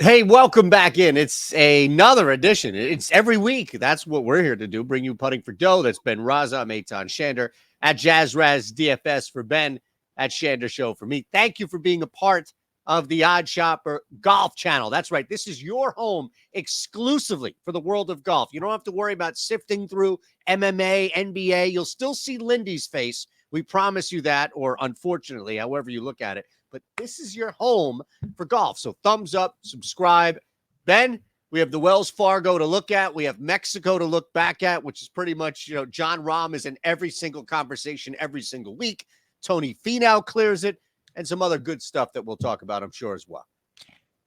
Hey, welcome back in. It's another edition. It's every week. That's what we're here to do. Bring you putting for dough. That's Ben Rasa. I'm Eytan Shander at Jazz Raz DFS for Ben, at Shander Show for me. Thank you for being a part of the OddsShopper Golf Channel. That's right. This is your home exclusively for the world of golf. You don't have to worry about sifting through MMA, NBA. You'll still see Lindy's face. We promise you that, or unfortunately, however you look at it. But this is your home for golf. So thumbs up, subscribe. Ben, we have the Wells Fargo to look at. We have Mexico to look back at, which is pretty much, John Rahm is in every single conversation every single week. Tony Finau clears it, and some other good stuff that we'll talk about, I'm sure, as well.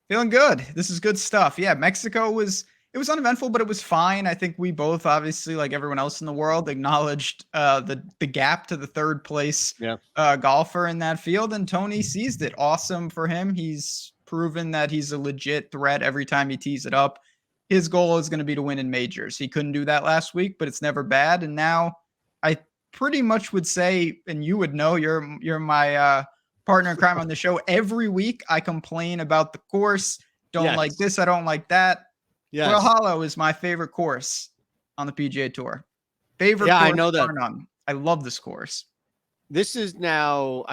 Feeling good. This is good stuff. Yeah, Mexico was uneventful, but it was fine. I think we both, obviously, like everyone else in the world, acknowledged the gap to the third place golfer in that field, and Tony seized it. Awesome for him. He's proven that he's a legit threat every time he tees it up. His goal is going to be to win in majors. He couldn't do that last week, but it's never bad. And now I pretty much would say, and you would know, you're my partner in crime on the show. Every week I complain about the course. Don't like this. I don't like that. Yes. Quail Hollow is my favorite course on the PGA Tour. Favorite course, I know that. None. I love this course. This is now,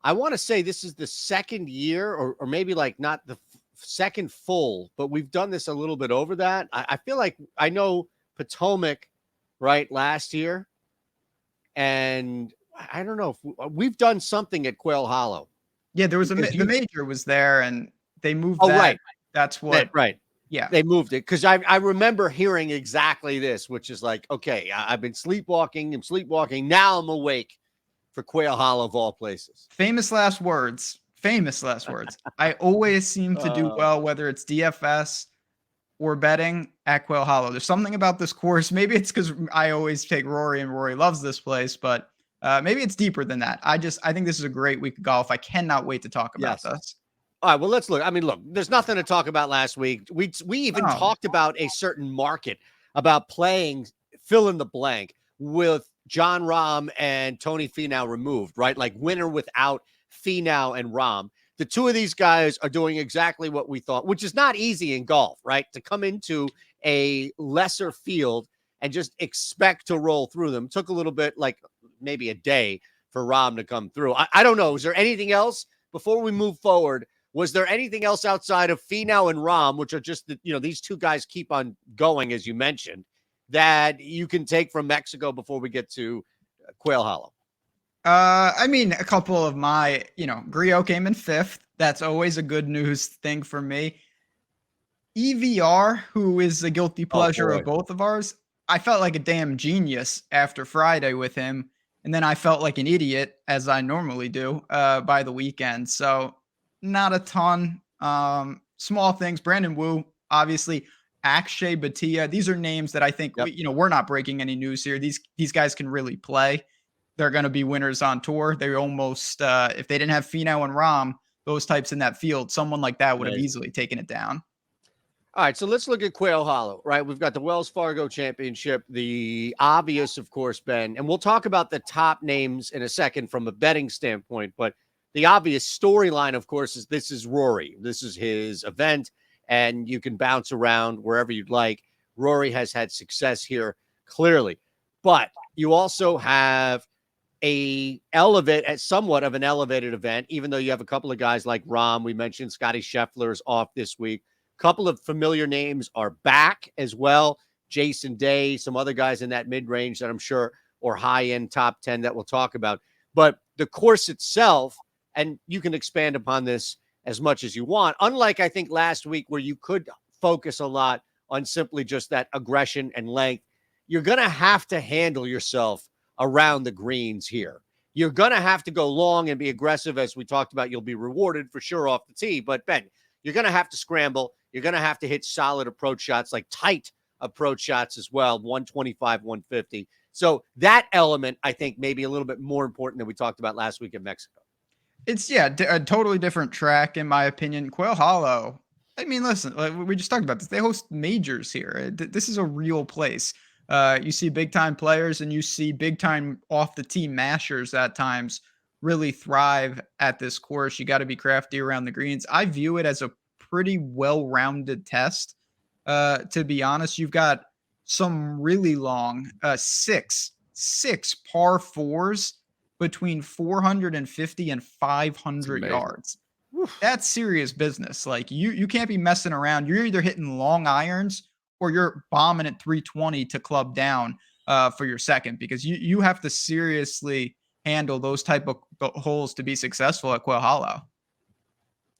I want to say this is the second year, or maybe like not the second full, but we've done this a little bit over that. I feel like I know Potomac, right, last year. And I don't know if we've done something at Quail Hollow. Yeah, there was the major was there, and they moved that. Right. That's what. Right. Yeah, they moved it because I remember hearing exactly this, which is like, okay, I've been sleepwalking. I'm sleepwalking. Now I'm awake for Quail Hollow of all places. Famous last words. I always seem to do well, whether it's DFS or betting at Quail Hollow. There's something about this course. Maybe it's because I always take Rory, and Rory loves this place, but maybe it's deeper than that. I think this is a great week of golf. I cannot wait to talk about this. All right, well, let's look. I mean, look, there's nothing to talk about last week. We even talked about a certain market, about playing fill in the blank with John Rahm and Tony Finau removed, right? Like winner without Finau and Rahm. The two of these guys are doing exactly what we thought, which is not easy in golf, right? To come into a lesser field and just expect to roll through them. It took a little bit, like maybe a day for Rahm to come through. I don't know. Is there anything else before we move forward? Was there anything else outside of Finau and Rahm, which are just, these two guys keep on going, as you mentioned, that you can take from Mexico before we get to Quail Hollow? I mean, a couple of my, Griot came in fifth. That's always a good news thing for me. EVR, who is a guilty pleasure of both of ours, I felt like a damn genius after Friday with him. And then I felt like an idiot, as I normally do, by the weekend. So not a ton. Small things. Brandon Wu, obviously. Akshay Bhatia. These are names that I think, we're not breaking any news here. These guys can really play. They're going to be winners on tour. They almost, if they didn't have Finau and Rahm, those types in that field, someone like that would have easily taken it down. All right, so let's look at Quail Hollow, right? We've got the Wells Fargo Championship, the obvious, of course, Ben, and we'll talk about the top names in a second from a betting standpoint, but the obvious storyline, of course, is this is Rory. This is his event, and you can bounce around wherever you'd like. Rory has had success here, clearly, but you also have somewhat of an elevated event, even though you have a couple of guys like Rahm. We mentioned Scotty Scheffler is off this week. Couple of familiar names are back as well. Jason Day, some other guys in that mid-range that I'm sure, or high-end top 10 that we'll talk about. But the course itself, and you can expand upon this as much as you want, unlike I think last week where you could focus a lot on simply just that aggression and length, you're going to have to handle yourself around the greens here. You're going to have to go long and be aggressive. As we talked about, you'll be rewarded for sure off the tee. But Ben, you're going to have to scramble. You're going to have to hit solid approach shots, like tight approach shots as well, 125, 150. So that element, I think, may be a little bit more important than we talked about last week in Mexico. It's, a totally different track, in my opinion. Quail Hollow, I mean, listen, like we just talked about this. They host majors here. This is a real place. You see big-time players, and you see big-time off-the-tee mashers at times really thrive at this course. You got to be crafty around the greens. I view it as a pretty well-rounded test. To be honest, you've got some really long six par fours between 450 and 500 yards. Oof. That's serious business. Like you can't be messing around. You're either hitting long irons or you're bombing at 320 to club down for your second, because you have to seriously handle those type of holes to be successful at Quail Hollow.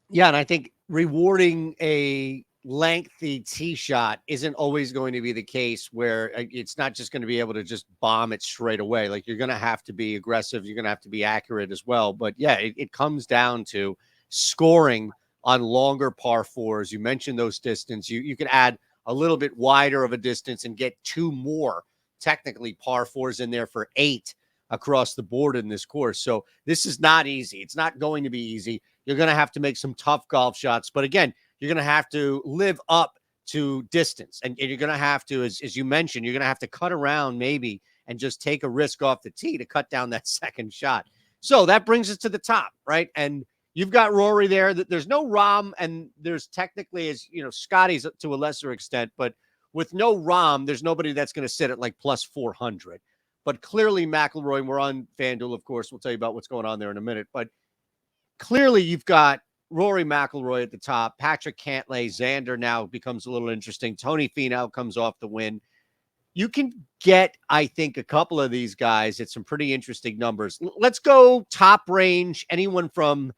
Yeah, and I think rewarding a lengthy tee shot isn't always going to be the case, where it's not just going to be able to just bomb it straight away. Like, you're going to have to be aggressive. You're going to have to be accurate as well. But yeah, it comes down to scoring on longer par fours. You mentioned those distance. You could add a little bit wider of a distance and get 2 more technically par fours in there for 8 across the board in this course. So this is not easy. It's not going to be easy. You're going to have to make some tough golf shots. But again, you're going to have to live up to distance. And you're going to have to, as you mentioned, you're going to have to cut around maybe and just take a risk off the tee to cut down that second shot. So that brings us to the top, right? And you've got Rory there. There's no Rahm, and there's technically, as you know, Scotty's to a lesser extent, but with no Rahm, there's nobody that's going to sit at like plus 400. But clearly McIlroy, and we're on FanDuel, of course, we'll tell you about what's going on there in a minute. But clearly you've got Rory McIlroy at the top. Patrick Cantlay, Xander now becomes a little interesting. Tony Finau comes off the win. You can get, I think, a couple of these guys at some pretty interesting numbers. Let's go top range, anyone from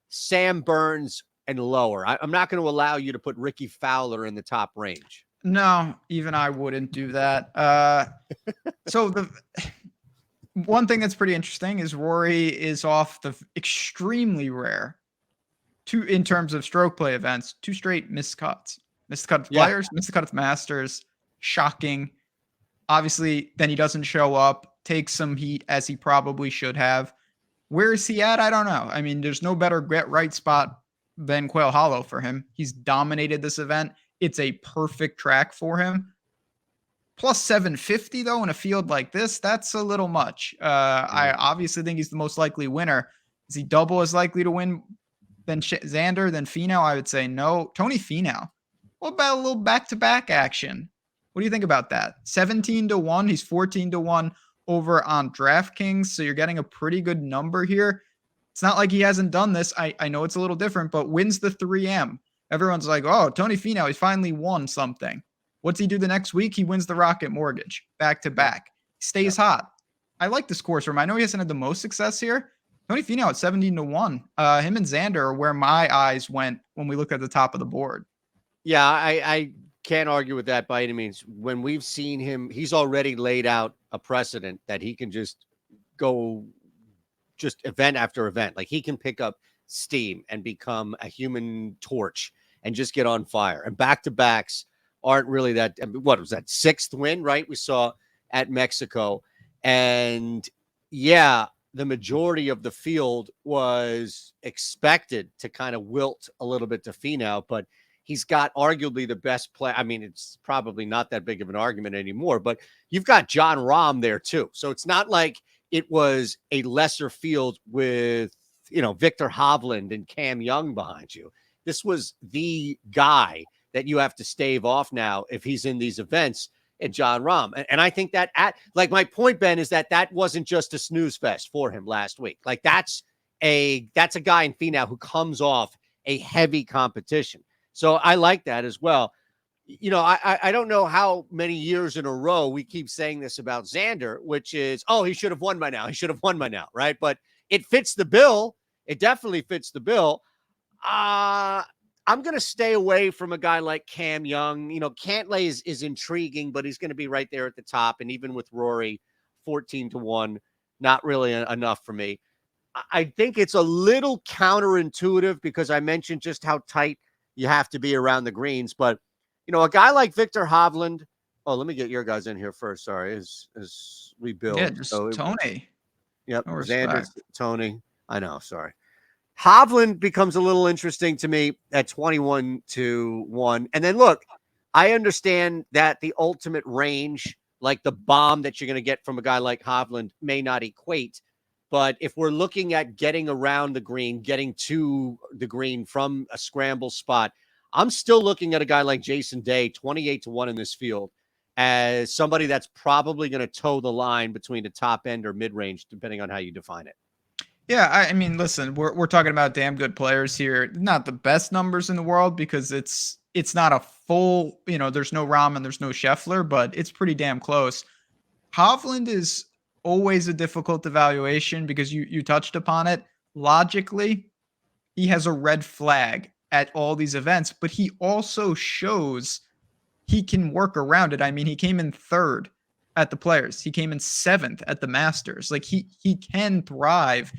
Sam Burns and lower. I'm not going to allow you to put Ricky Fowler in the top range. No, even I wouldn't do that. So the one thing that's pretty interesting is Rory is off the extremely rare in terms of stroke play events, 2 straight missed cuts. Missed cut at Players, missed cut at Masters. Shocking. Obviously, then he doesn't show up, takes some heat as he probably should have. Where is he at? I don't know. I mean, there's no better get right spot than Quail Hollow for him. He's dominated this event. It's a perfect track for him. Plus 750, though, in a field like this, that's a little much. I obviously think he's the most likely winner. Is he double as likely to win than Xander, than Finau? I would say no. Tony Finau. What about a little back-to-back action? What do you think about that? 17-1. He's 14-1 over on DraftKings, so you're getting a pretty good number here. It's not like he hasn't done this. I know it's a little different, but wins the 3M. Everyone's like, oh, Tony Finau, he finally won something. What's he do the next week? He wins the Rocket Mortgage back-to-back. Stays hot. I like this course room. I know he hasn't had the most success here. Tony Finau at 17-1. Him and Xander are where my eyes went when we looked at the top of the board. Yeah, I can't argue with that by any means. When we've seen him, he's already laid out a precedent that he can just go just event after event. Like, he can pick up steam and become a human torch and just get on fire. And back-to-backs aren't really that. What was that, 6th win, right? We saw at Mexico. And yeah, the majority of the field was expected to kind of wilt a little bit to Finau, but he's got arguably the best play. I mean, it's probably not that big of an argument anymore, but you've got Jon Rahm there too. So it's not like it was a lesser field with, you know, Victor Hovland and Cam Young behind you. This was the guy that you have to stave off now if he's in these events, at Jon Rahm. And I think that my point, Ben, is that wasn't just a snooze fest for him last week. Like, that's a guy in Finau who comes off a heavy competition. So I like that as well. You know, I don't know how many years in a row we keep saying this about Xander, which is, oh, he should have won by now. He should have won by now, right? But it fits the bill. It definitely fits the bill. I'm going to stay away from a guy like Cam Young. You know, Cantlay is intriguing, but he's going to be right there at the top. And even with Rory, 14-1, not really enough for me. I think it's a little counterintuitive because I mentioned just how tight you have to be around the greens. But, you know, a guy like Victor Hovland. Oh, let me get your guys in here first. Sorry, as we build. Yeah, just Tony. Yep, no Xander, Tony. I know, sorry. Hovland becomes a little interesting to me at 21-1. And then look, I understand that the ultimate range, like the bomb that you're going to get from a guy like Hovland, may not equate. But if we're looking at getting around the green, getting to the green from a scramble spot, I'm still looking at a guy like Jason Day, 28-1 in this field, as somebody that's probably going to toe the line between the top end or mid range, depending on how you define it. Yeah, I mean, listen, we're talking about damn good players here. Not the best numbers in the world because it's not a full, there's no Rahm and there's no Scheffler, but it's pretty damn close. Hovland is always a difficult evaluation because you touched upon it. Logically, he has a red flag at all these events, but he also shows he can work around it. I mean, he came in third at the Players. He came in seventh at the Masters. Like he can thrive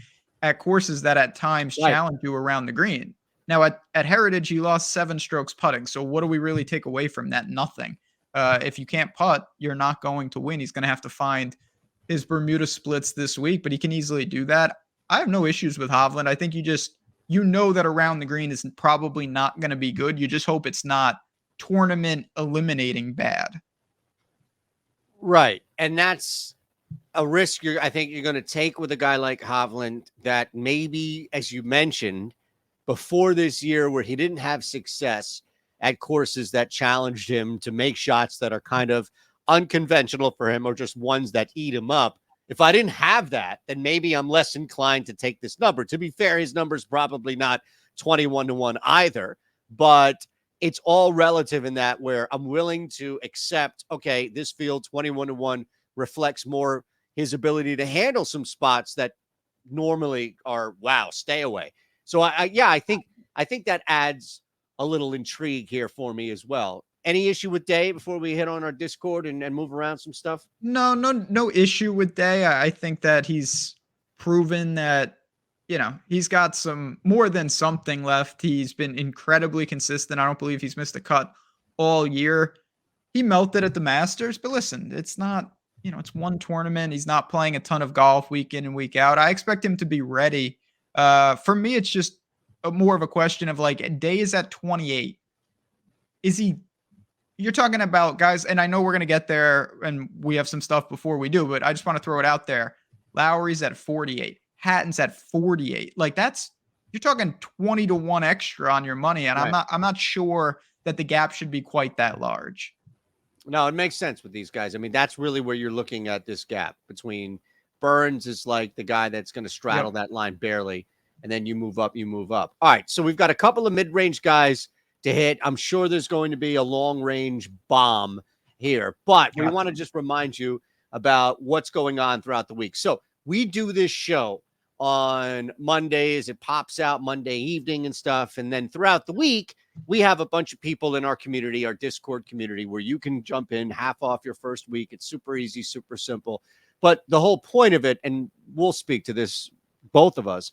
at courses that at times challenge you around the green. Now at Heritage, he lost 7 strokes putting. So what do we really take away from that? Nothing. If you can't putt, you're not going to win. He's going to have to find his Bermuda splits this week, but he can easily do that. I have no issues with Hovland. I think you know that around the green is probably not going to be good. You just hope it's not tournament eliminating bad. Right. And that's a risk I think you're going to take with a guy like Hovland that maybe, as you mentioned, before this year where he didn't have success at courses that challenged him to make shots that are kind of unconventional for him or just ones that eat him up. If I didn't have that, then maybe I'm less inclined to take this number. To be fair, his number's probably not 21-1 either, but it's all relative in that where I'm willing to accept, okay, this field 21-1 reflects more his ability to handle some spots that normally are, wow, stay away. So I think that adds a little intrigue here for me as well. Any issue with Day before we hit on our Discord and move around some stuff? No issue with Day. I think that he's proven that, he's got some more than something left. He's been incredibly consistent. I don't believe he's missed a cut all year. He melted at the Masters, but listen, it's not, it's one tournament. He's not playing a ton of golf week in and week out. I expect him to be ready. For me, it's just more of a question of like, Day is at 28. You're talking about guys, and I know we're going to get there and we have some stuff before we do, but I just want to throw it out there. Lowry's at 48. Hatton's at 48. Like you're talking 20-1 extra on your money. And right. I'm not sure that the gap should be quite that large. No, it makes sense with these guys. I mean, that's really where you're looking at this gap between Burns is like the guy that's going to straddle that line barely. And then you move up. All right. So we've got a couple of mid-range guys to hit. I'm sure there's going to be a long-range bomb here, but we want to just remind you about what's going on throughout the week. So we do this show on Mondays. It pops out Monday evening and stuff. And then throughout the week, we have a bunch of people in our community, our Discord community, where you can jump in half off your first week. It's super easy, super simple. But the whole point of it, and we'll speak to this, both of us,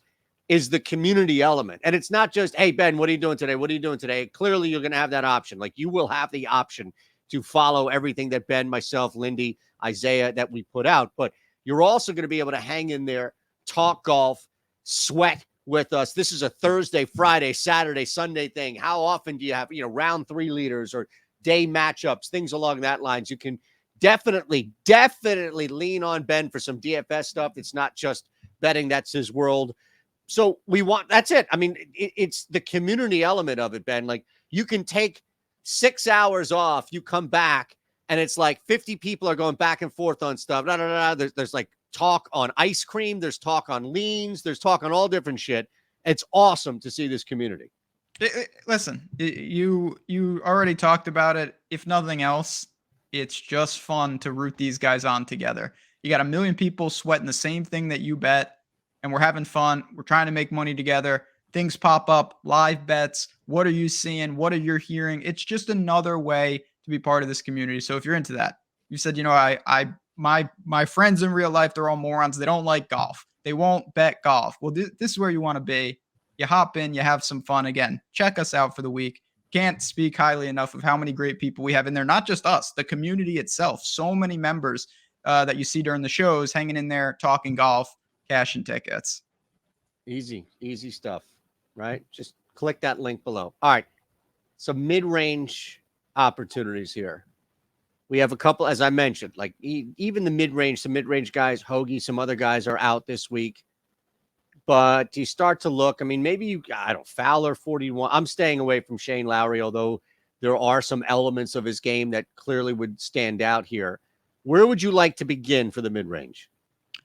is the community element. And it's not just, hey, Ben, what are you doing today? What are you doing today? Clearly, you're going to have that option. Like you will have the option to follow everything that Ben, myself, Lindy, Isaiah, that we put out. But you're also going to be able to hang in there, talk golf, sweat with us. This is a Thursday, Friday, Saturday, Sunday thing. How often do you have, round 3 leaders or day matchups, things along that lines? You can definitely lean on Ben for some DFS stuff. It's not just betting. That's his world. So that's it. I mean, it's the community element of it, Ben. Like you can take 6 hours off, you come back and it's like 50 people are going back and forth on stuff. There's like talk on ice cream. There's talk on leans. There's talk on all different shit. It's awesome to see this community. Listen, you already talked about it. If nothing else, it's just fun to root these guys on together. You got 1 million people sweating the same thing that you bet. And we're having fun. We're trying to make money together. Things pop up, live bets. What are you seeing? What are you hearing? It's just another way to be part of this community. So if you're into that, you said, my friends in real life, they're all morons. They don't like golf. They won't bet golf. Well, this is where you want to be. You hop in, you have some fun. Again, check us out for the week. Can't speak highly enough of how many great people we have in there. Not just us, the community itself. So many members that you see during the shows hanging in there, talking golf, cashing tickets. Easy stuff, right? Just click that link below. All right. Some mid-range opportunities here. We have a couple, as I mentioned, like even the mid-range, some mid-range guys, Hoagie, some other guys are out this week. But you start to look, I mean, maybe I don't, Fowler 41. I'm staying away from Shane Lowry, although there are some elements of his game that clearly would stand out here. Where would you like to begin for the mid-range?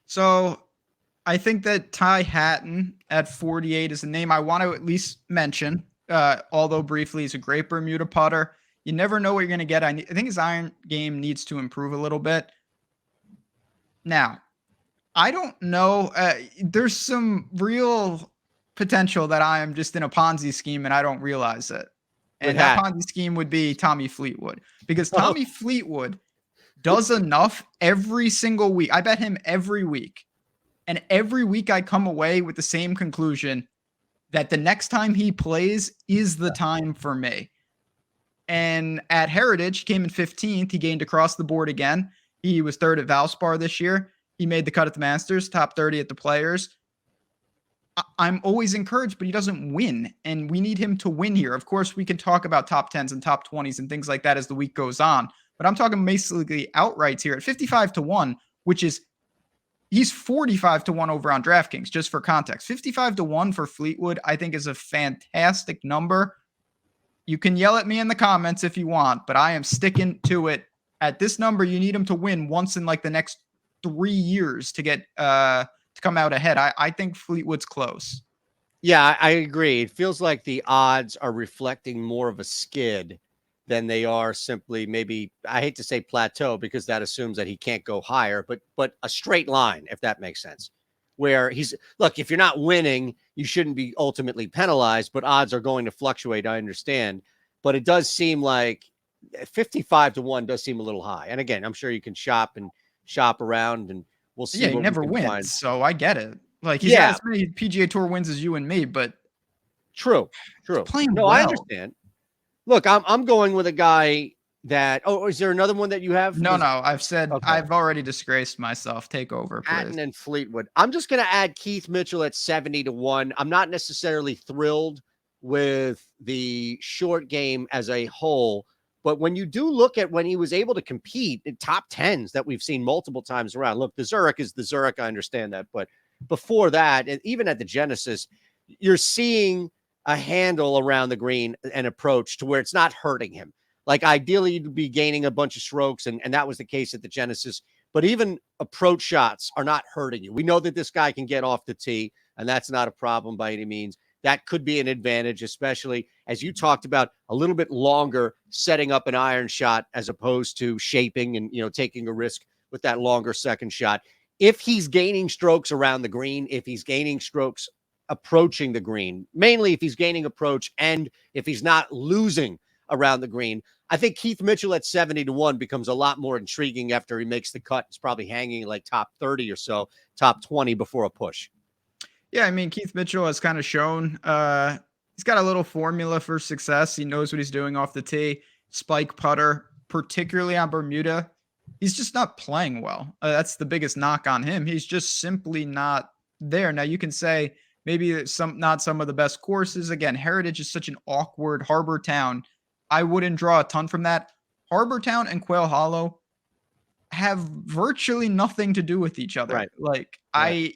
So I think that Ty Hatton at 48 is a name I want to at least mention. Although briefly, he's a great Bermuda putter. You never know what you're going to get. I think his iron game needs to improve a little bit. Now, I don't know. There's some real potential that I am just in a Ponzi scheme and I don't realize it. And that Ponzi scheme would be Tommy Fleetwood, because Tommy Fleetwood does enough every single week. I bet him every week. And every week I come away with the same conclusion that the next time he plays is the time for me. And at Heritage, he came in 15th. He gained across the board again. He was third at Valspar this year. He made the cut at the Masters, top 30 at the Players. I'm always encouraged, but he doesn't win, and we need him to win here. Of course, we can talk about top 10s and top 20s and things like that as the week goes on, but I'm talking basically outrights here at 55-1, which is he's 45-1 over on DraftKings, just for context. 55-1 for Fleetwood, I think, is a fantastic number. You can yell at me in the comments if you want, but I am sticking to it. At this number, you need him to win once in like the next 3 years to get to come out ahead. I think Fleetwood's close. Yeah, I agree. It feels like the odds are reflecting more of a skid than they are simply, maybe, I hate to say plateau because that assumes that he can't go higher, but a straight line, if that makes sense. Where look, if you're not winning, you shouldn't be ultimately penalized, but odds are going to fluctuate. I understand, but it does seem like 55-1 does seem a little high. And again, I'm sure you can shop around, and we'll see. Yeah, he never wins, find. So I get it. Like, he's got as many PGA Tour wins as you and me, but true. He's playing well. I understand. Look, I'm going with a guy that. Oh, is there another one that you have? No. I've said I've already disgraced myself. Take over, please. Hatton and Fleetwood. I'm just going to add Keith Mitchell at 70-1. I'm not necessarily thrilled with the short game as a whole, but when you do look at when he was able to compete in top 10s that we've seen multiple times around, look, the Zurich is the Zurich. I understand that. But before that, and even at the Genesis, you're seeing a handle around the green and approach to where it's not hurting him. Like, ideally, you'd be gaining a bunch of strokes, and that was the case at the Genesis. But even approach shots are not hurting you. We know that this guy can get off the tee, and that's not a problem by any means. That could be an advantage, especially as you talked about, a little bit longer setting up an iron shot as opposed to shaping and, taking a risk with that longer second shot. If he's gaining strokes around the green, if he's gaining strokes approaching the green, mainly if he's gaining approach and if he's not losing around the green, I think Keith Mitchell at 70-1 becomes a lot more intriguing after he makes the cut. It's probably hanging like top 30 or so, top 20 before a push. Yeah, I mean, Keith Mitchell has kind of shown he's got a little formula for success. He knows what he's doing off the tee. Spike putter, particularly on Bermuda. He's just not playing well. That's the biggest knock on him. He's just simply not there. Now, you can say maybe not some of the best courses. Again, Heritage is such an awkward harbor town. I wouldn't draw a ton from that. Harbor Town and Quail Hollow have virtually nothing to do with each other. Right. Like,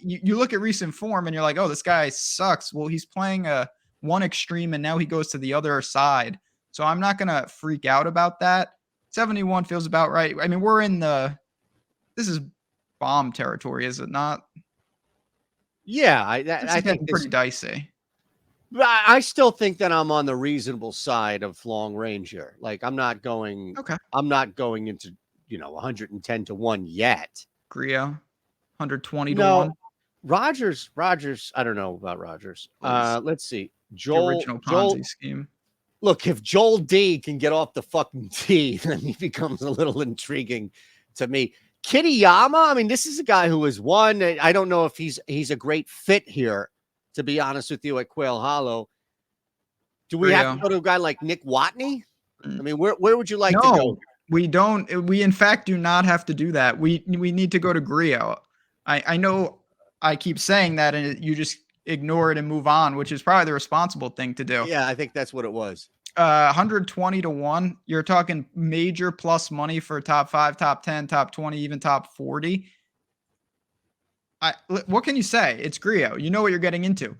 you look at recent form and you're like, oh, this guy sucks. Well, he's playing one extreme and now he goes to the other side. So I'm not going to freak out about that. 71 feels about right. I mean, this is bomb territory, is it not? Yeah, I think pretty dicey. I still think that I'm on the reasonable side of long range here. Like, I'm not going into 110-1 yet. Griot, 120-1. Rogers. I don't know about Rogers. Let's see. Joel, the original Ponzi scheme. Look, if Joel D can get off the fucking tee, then he becomes a little intriguing to me. Kitayama, I mean, this is a guy who has won. I don't know if he's a great fit here, to be honest with you, at Quail Hollow. Do we have to go to a guy like Nick Watney? I mean, where would you like to go? We don't. We, in fact, do not have to do that. We need to go to Griot. I know I keep saying that, and you just ignore it and move on, which is probably the responsible thing to do. Yeah, I think that's what it was. 120-1. You're talking major plus money for top 5, top 10, top 20, even top 40. What can you say? It's Grillo. You know what you're getting into.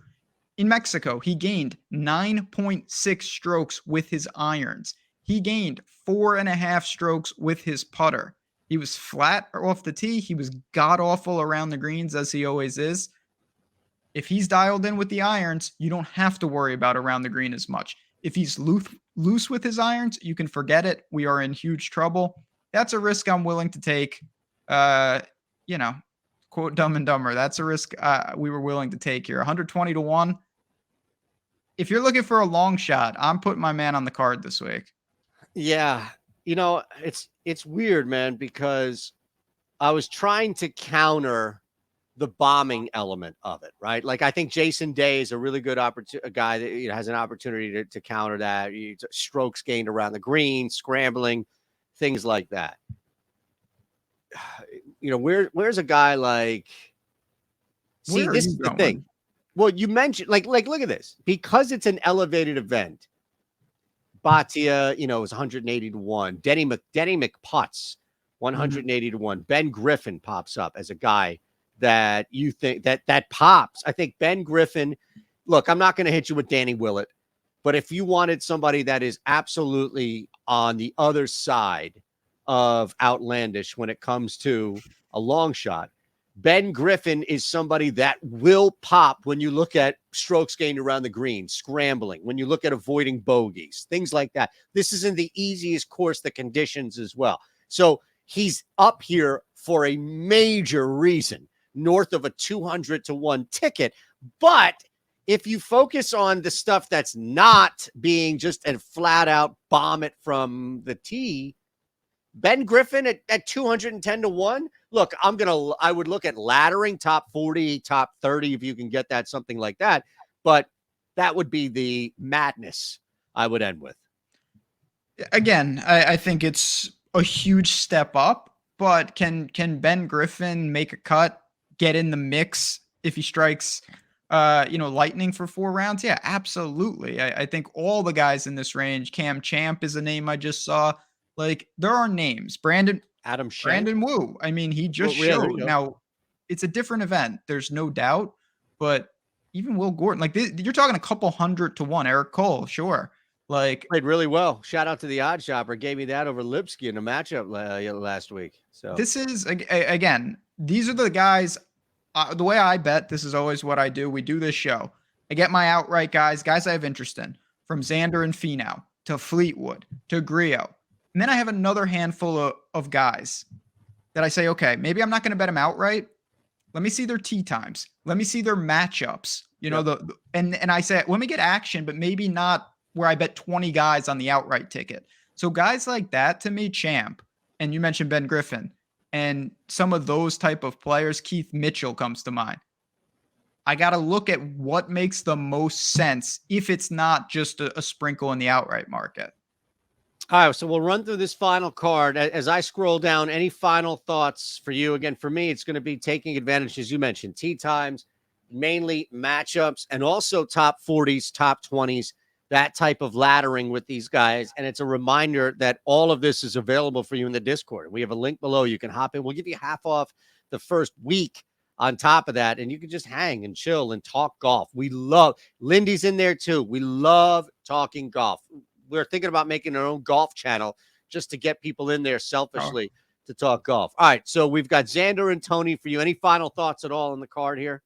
In Mexico, he gained 9.6 strokes with his irons. He gained 4.5 strokes with his putter. He was flat off the tee. He was god awful around the greens, as he always is. If he's dialed in with the irons, you don't have to worry about around the green as much. If he's loose with his irons, you can forget it. We are in huge trouble. That's a risk I'm willing to take. You know, quote Dumb and Dumber. That's a risk we were willing to take here. 120 to 1. If you're looking for a long shot, I'm putting my man on the card this week. Yeah. It's weird, man, because I was trying to counter the bombing element of it, right? Like, I think Jason Day is a really good a guy that has an opportunity to counter that. Strokes gained around the green, scrambling, things like that. Where's a guy like? See, this is the thing. Well, you mentioned like look at this, because it's an elevated event. Bhatia, is 180 to 1. Denny McPutts, 180 to 1. Ben Griffin pops up as a guy that you think that pops. I think Ben Griffin. Look, I'm not going to hit you with Danny Willett, but if you wanted somebody that is absolutely on the other side of outlandish when it comes to a long shot, Ben Griffin is somebody that will pop when you look at strokes gained around the green, scrambling, when you look at avoiding bogeys, things like that. This isn't the easiest course, the conditions as well. So he's up here for a major reason, north of a 200 to 1 ticket. But if you focus on the stuff that's not being just a flat out bomb it from the tee, Ben Griffin at 210 to 1. Look, I would look at laddering top 40, top 30, if you can get that, something like that. But that would be the madness I would end with. Again, I think it's a huge step up, but can Ben Griffin make a cut, get in the mix if he strikes, lightning for 4 rounds? Yeah, absolutely. I think all the guys in this range, Cam Champ is a name I just saw. Like, there are names. Brandon Wu. I mean, he just showed. Now, it's a different event. There's no doubt. But even Will Gordon, like, you're talking a couple 100 to 1. Eric Cole, sure. Like, played really well. Shout out to the OddsShopper. Gave me that over Lipsky in a matchup last week. So this is, again, these are the guys. The way I bet, this is always what I do. We do this show. I get my outright guys I have interest in, from Xander and Finau to Fleetwood to Grillo. And then I have another handful of guys that I say, okay, maybe I'm not going to bet them outright. Let me see their tee times. Let me see their matchups. And I say, let me get action, but maybe not where I bet 20 guys on the outright ticket. So guys like that, to me, Champ, and you mentioned Ben Griffin, and some of those type of players, Keith Mitchell comes to mind. I got to look at what makes the most sense if it's not just a sprinkle in the outright market. All right, so we'll run through this final card. As I scroll down, any final thoughts for you? Again, for me, it's going to be taking advantage, as you mentioned, tee times, mainly matchups, and also top 40s, top 20s, that type of laddering with these guys. And it's a reminder that all of this is available for you in the Discord. We have a link below. You can hop in. We'll give you half off the first week on top of that, and you can just hang and chill and talk golf. We love – Lindy's in there too. We love talking golf. We're thinking about making our own golf channel just to get people in there selfishly to talk golf. All right, so we've got Xander and Tony for you. Any final thoughts at all on the card here?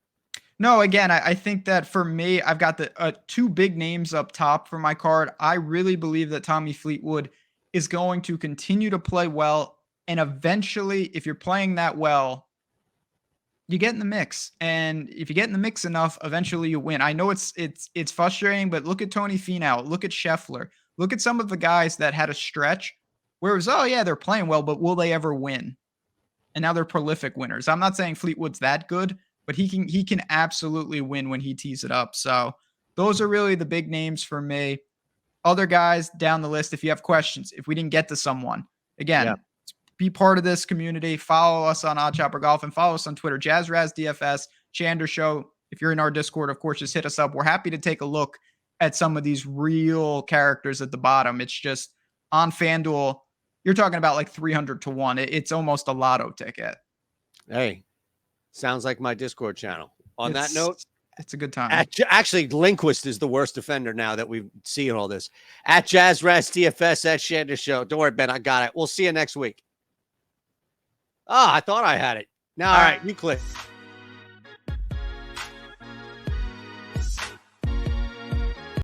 No, again, I think that for me, I've got the 2 big names up top for my card. I really believe that Tommy Fleetwood is going to continue to play well, and eventually, if you're playing that well, you get in the mix. And if you get in the mix enough, eventually you win. I know it's frustrating, but look at Tony Finau, look at Scheffler. Look at some of the guys that had a stretch where it was, oh, yeah, they're playing well, but will they ever win? And now they're prolific winners. I'm not saying Fleetwood's that good, but he can absolutely win when he tees it up. So those are really the big names for me. Other guys down the list, if you have questions, if we didn't get to someone, again, be part of this community. Follow us on OddsShopper Golf and follow us on Twitter, JazzRazDFS, Shander Show. If you're in our Discord, of course, just hit us up. We're happy to take a look at some of these real characters at the bottom. It's just on FanDuel, you're talking about like 300 to 1. It's almost a lotto ticket. Hey, Sounds like my Discord channel. On that note, it's a good time. Actually, Lindquist is the worst offender now that we've seen all this. At JazzRaz DFS, at Shander Show. Don't worry, Ben, I got it. We'll see you next week. I thought I had it. Now, all right, you click.